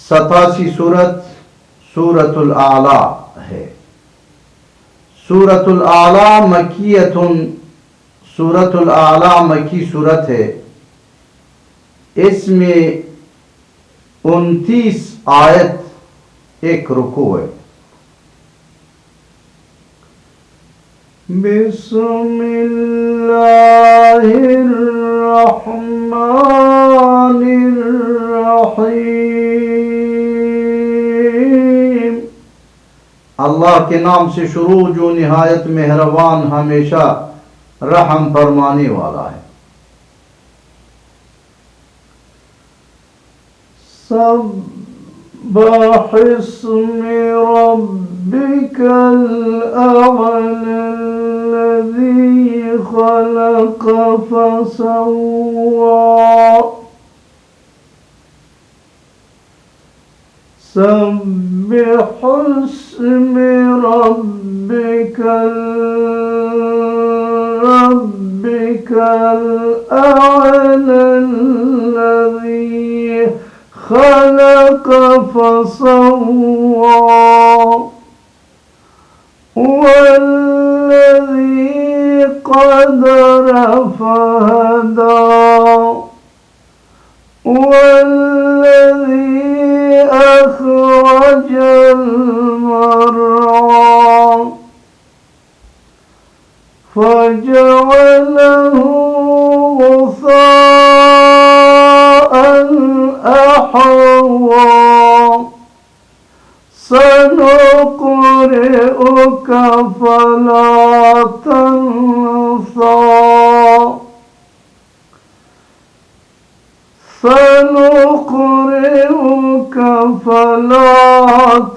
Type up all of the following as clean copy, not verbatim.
87 صورت سورۃ الاعلی ہے۔ سورۃ الاعلی مکیۃ، سورۃ الاعلی مکی صورت ہے۔ اس میں 29 آیت، ایک رکوع ہے۔ بسم اللہ الرحمن الرحیم۔ اللہ کے نام سے شروع جو نہایت مہربان ہمیشہ رحم فرمانے والا ہے۔ سبح اسم ربک الاعلی الذی خلق فسوی۔ سبح اسم ربک الاعلی الذی خلق فسوى والذي قدر فهدى والذي أخرج المرعى فجعله غثاء أحوى سنقرئك فلا تنسى سنقرئك فلا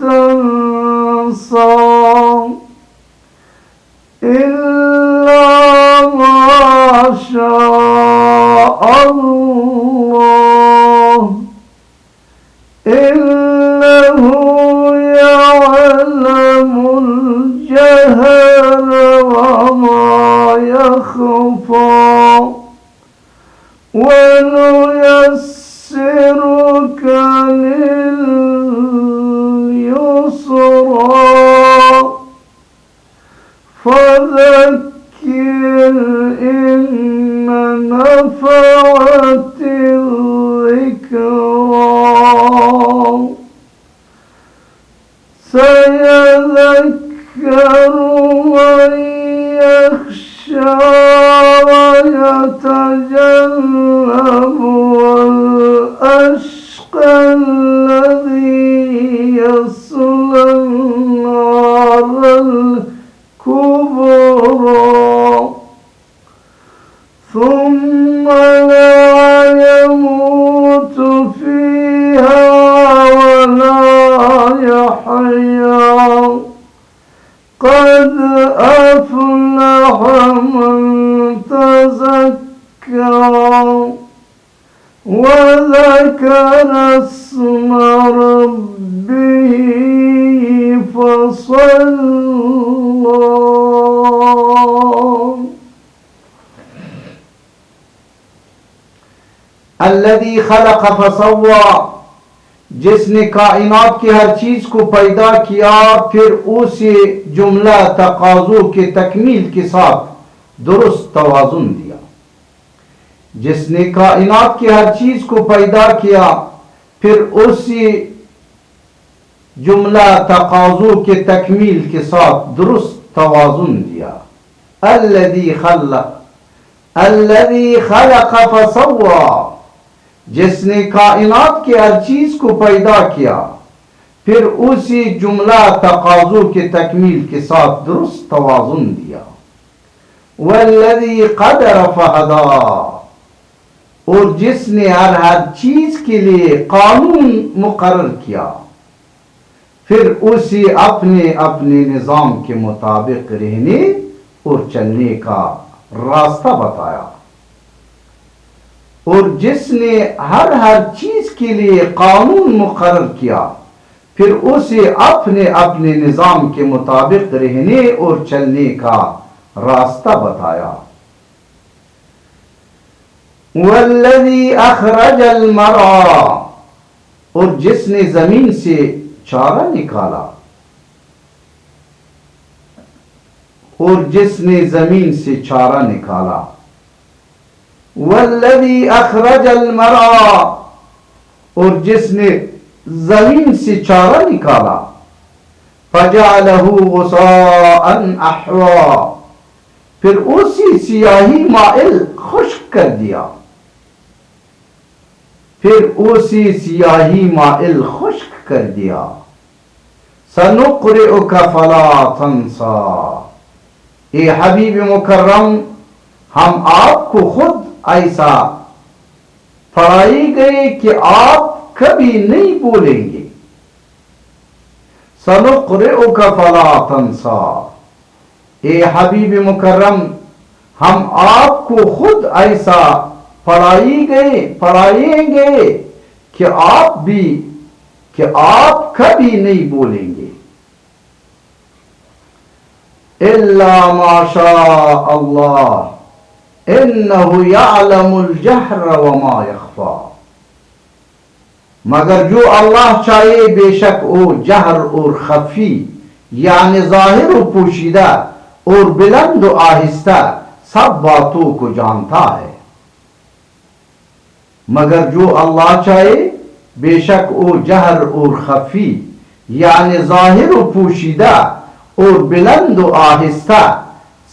تنسى إلا ما شاء الله إنه يعلم الجهر وما يخفى ونيسرك لليسرى فذكر إن نفعت الذكرى سيذكر من يخشى ويتجنبها الأشقى الذي يصلى النار الكبرى ثم لا يموت فيها ولا يحيا قد أفلح من تزكى وذكر اسم ربه فصلى۔ الذي خلق فسوى، جس نے کائنات کی ہر چیز کو پیدا کیا پھر اسے جملہ تقاضوں کے تکمیل کے ساتھ درست توازن دیا۔ جس نے کائنات کی ہر چیز کو پیدا کیا پھر اسے جملہ تقاضوں کے تکمیل کے ساتھ درست توازن دیا۔ الذي خلق فسوى، جس نے کائنات کی ہر چیز کو پیدا کیا پھر اسی جملہ تقاضوں کے تکمیل کے ساتھ درست توازن دیا۔ والذی قدر فہدی، اور جس نے ہر چیز کے لیے قانون مقرر کیا پھر اسے اپنے اپنے نظام کے مطابق رہنے اور چلنے کا راستہ بتایا۔ اور جس نے ہر چیز کے لیے قانون مقرر کیا پھر اسے اپنے اپنے نظام کے مطابق رہنے اور چلنے کا راستہ بتایا۔ والذی اخرج المرعى، اور جس نے زمین سے چارہ نکالا، اور جس نے زمین سے چارہ نکالا، والذی اخرج المرعى، اور جس نے زمین سے چارہ نکالا، فجعلہ غثاء احوا، پھر اسی سیاہی مائل خشک کر دیا، پھر اسی سیاہی مائل خشک کر دیا۔ سنقرئک فلا تنسا، اے حبیب مکرم ہم آپ کو خود ایسا پڑھائے گئے کہ آپ کبھی نہیں بولیں گے۔ سنقرئک فلا تنسا، اے حبیب مکرم ہم آپ کو خود ایسا پڑھائیں گے کہ آپ کبھی نہیں بولیں گے۔ الا ما شاء اللہ انہ یعلم الجہر وما یخفی، مگر جو اللہ چاہے بے شک وہ جہر اور خفی یعنی ظاہر و پوشیدہ اور بلند و آہستہ سب باتوں کو جانتا ہے۔ مگر جو اللہ چاہے بے شک وہ جہر اور خفی یعنی ظاہر و پوشیدہ اور بلند و آہستہ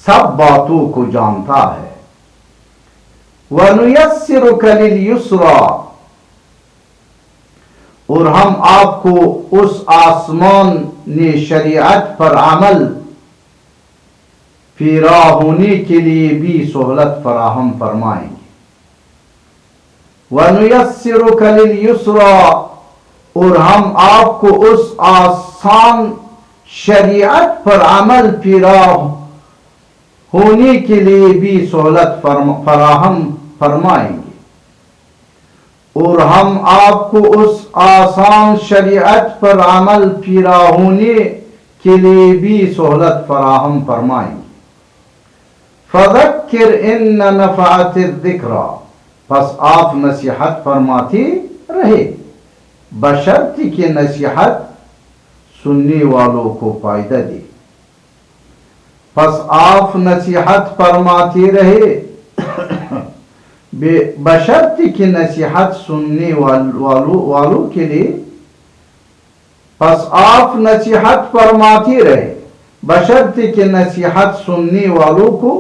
سب باتوں کو جانتا ہے۔ وَنُيَسِّرُكَ لِلْيُسْرَى، اور ہم آپ کو اس آسمان نے شریعت پر عمل پیرا ہونے کے لیے بھی سہولت فراہم فرمائیں گے۔ وَنُيَسِّرُكَ لِلْيُسْرَى، اور ہم آپ کو اس آسان شریعت پر عمل پیرا ہونے کے لیے بھی سہولت فراہم فرمائیں گے، اور ہم آپ کو اس آسان شریعت پر عمل پیرا ہونے کے لیے بھی سہولت فراہم فرمائیں گے۔ فذکر ان نفعت الذکریٰ، پس آپ نصیحت فرماتے رہے بشرط کہ نصیحت سننے والوں کو فائدہ دے۔ پس آپ نصیحت فرماتے رہے بشرط کہ نصیحت سننے والوں کے لیے، پس آپ نصیحت فرماتے رہے بشرط کہ نصیحت سننے والوں کو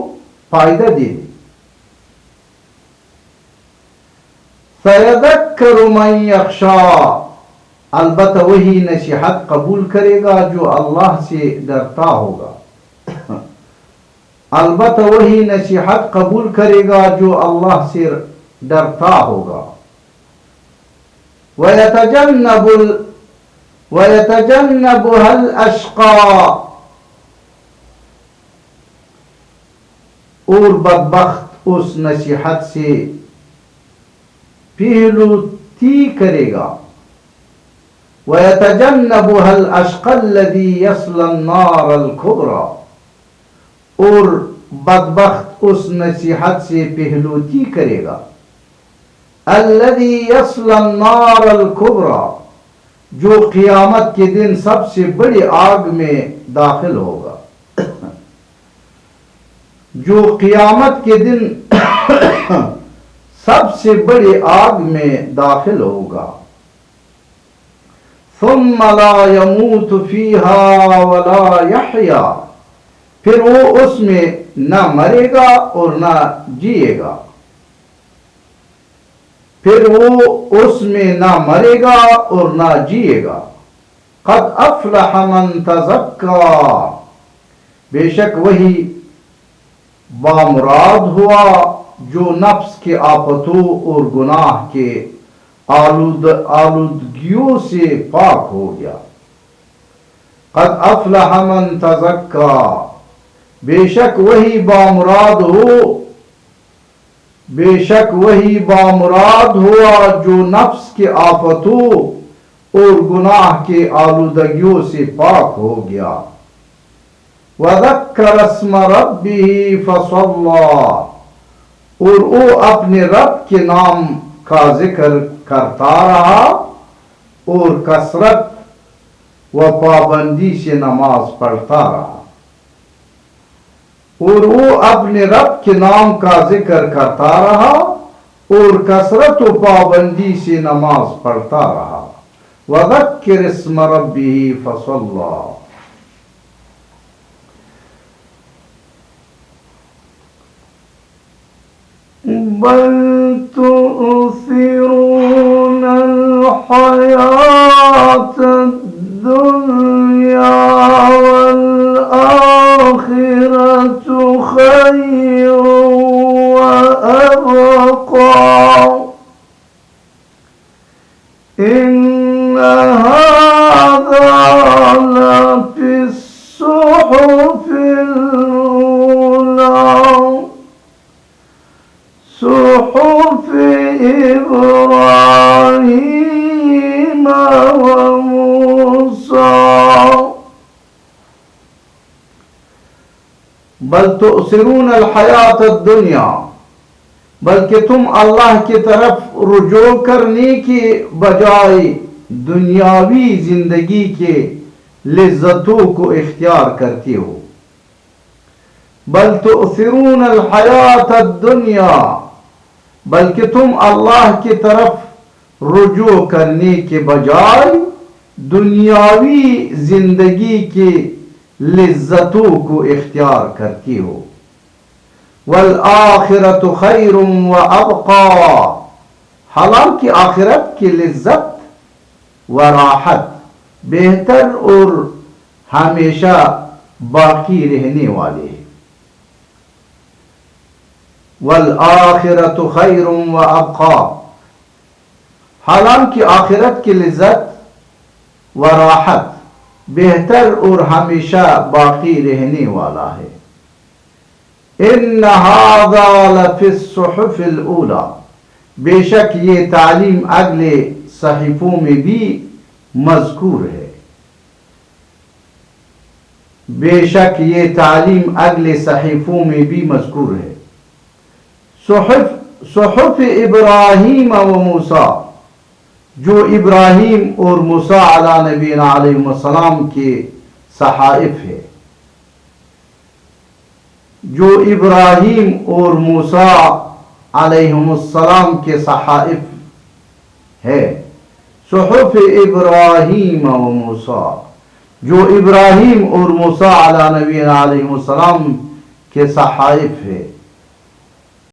فائدہ دے۔ سَيَذَكَّرُ مَن يَخْشَىٰ، البتہ وہی نصیحت قبول کرے گا جو اللہ سے ڈرتا ہوگا، البتہ وہی نصیحت قبول کرے گا جو اللہ سے ڈرتا ہوگا۔ وَيَتَجَنَّبُهَا الْأَشْقَىٰ، اور بدبخت اس نصیحت سے پہلوتی کرے گا۔ وَيَتَجَنَّبُهَا الْأَشْقَى الَّذِي يَصْلَى النَّارَ الْكُبْرَىٰ، اور بدبخت اس نصیحت سے پہلوتی کرے گا۔ الَّذِي يَصْلَى النَّارَ الْكُبْرَىٰ، جو قیامت کے دن سب سے بڑی آگ میں داخل ہوگا، جو قیامت کے دن سب سے بڑی آگ میں داخل ہوگا۔ ثم لا يموت فيها ولا يحيا، پھر وہ اس میں نہ مرے گا اور نہ جیے گا، پھر وہ اس میں نہ مرے گا اور نہ جیے گا۔ قد افلح من تزکا، بے شک وہی بامراد ہوا جو نفس کے آفتوں اور گناہ کے آلودگیوں سے پاک ہو گیا۔ قد افلح من تزکا، بے شک وہی بامراد ہوا جو نفس کے آفتوں اور گناہ کے آلودگیوں سے پاک ہو گیا۔ وَذَكَّرَ اسْمَ رَبِّهِ فَصَلَّىٰ، اور وہ اپنے رب کے نام کا ذکر کرتا رہا اور کثرت و پابندی سے نماز پڑھتا رہا، اور وہ اپنے رب کے نام کا ذکر کرتا رہا اور کثرت و پابندی سے نماز پڑھتا رہا۔ وَذَكِّرِ اسْمَ رَبِّهِ فَصَلَّى، بل تؤثرون الحياة الدنيا والآخرة خير وأبقى إن هذا لفي الصحف الأولى صحف إبراهيم وموسى۔ بل تؤثرون الحیات الدنیا، بلکہ تم اللہ کی طرف رجوع کرنے کے بجائے دنیاوی زندگی کے لذتوں کو اختیار کرتے ہو۔ بل تؤثرون الحیات الدنیا، بلکہ تم اللہ کی طرف رجوع کرنے کے بجائے دنیاوی زندگی کے لذتوں کو اختیار کرتی ہو۔ والآخرۃ خیر وابقی، حالانکہ آخرت کی لذت و راحت بہتر اور ہمیشہ باقی رہنے والے ہیں۔ والآخرۃ خیر وابقی، حالانکہ آخرت کی لذت و راحت بہتر اور ہمیشہ باقی رہنے والا ہے۔ ان ھذا لفی الصحف الاولی، بے شک یہ تعلیم اگلے صحیفوں میں بھی مذکور ہے، بے شک یہ تعلیم اگلے صحیفوں میں بھی مذکور ہے۔ صحف ابراہیم و موسیٰ، جو ابراہیم اور موسیٰ علیہ نبینا علیہ السلام کے صحائف ہے، جو ابراہیم اور موسیٰ علیہ السلام کے صحائف ہے۔ صحف ابراہیم و موسیٰ، جو ابراہیم اور موسیٰ علیہ نبینا علیہ السلام کے صحائف ہے۔